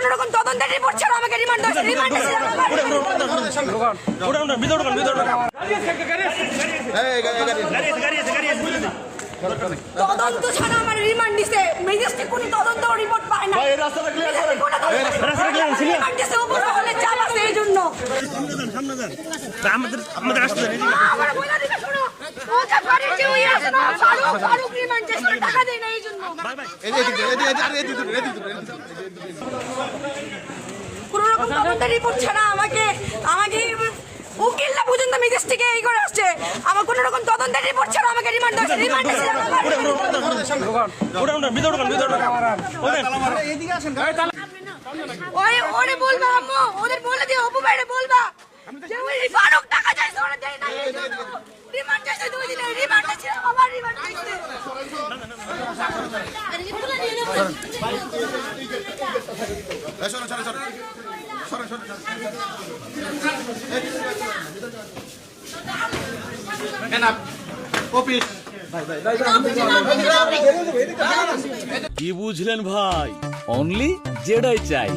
কোনো রকম তদন্তের রিপোর্ট ছাড়া আমাকে রিমান্ড দিয়েছে। রিমান্ডে ছিল তদন্ত ছাড়া আমার রিমান্ড দিছে। ম্যাজিস্ট্রেট কোনো তদন্ত রিপোর্ট পায় না। রিমান্ড দিছে উপরে চাপ আছে এই জন্য। আমাদের আসতে আমার বইলা দিকে শোনো। ও যা পারে যে ওই আছে না ফারুক রিমান্ড দিছে টাকা দেয় না এই জন্য। কোনো রকম তদন্তের রিপোর্ট ছাড়া আমাকে উকিলরা পর্যন্ত ম্যাজিস্ট্রেটকে এই করে আসছে। আমার কোনো রকম তদন্তের রিপোর্ট ছাড়া আমাকে রিমান্ড দিয়েছে। রিমান্ডে ছিল ওরে বলবা আম্মু, ওদের বলে দিও অপু ভাইরে বলবা যে ওই ফারুক টাকা চাইছে ওরা দেয় না এই জন্য। রিমান্ড চাইছে 2 দিনের রিমান্ড ছিল আমার রিমান্ড চাইছে। কি বুঝলেন ভাই? অনলি যেটাই চাই।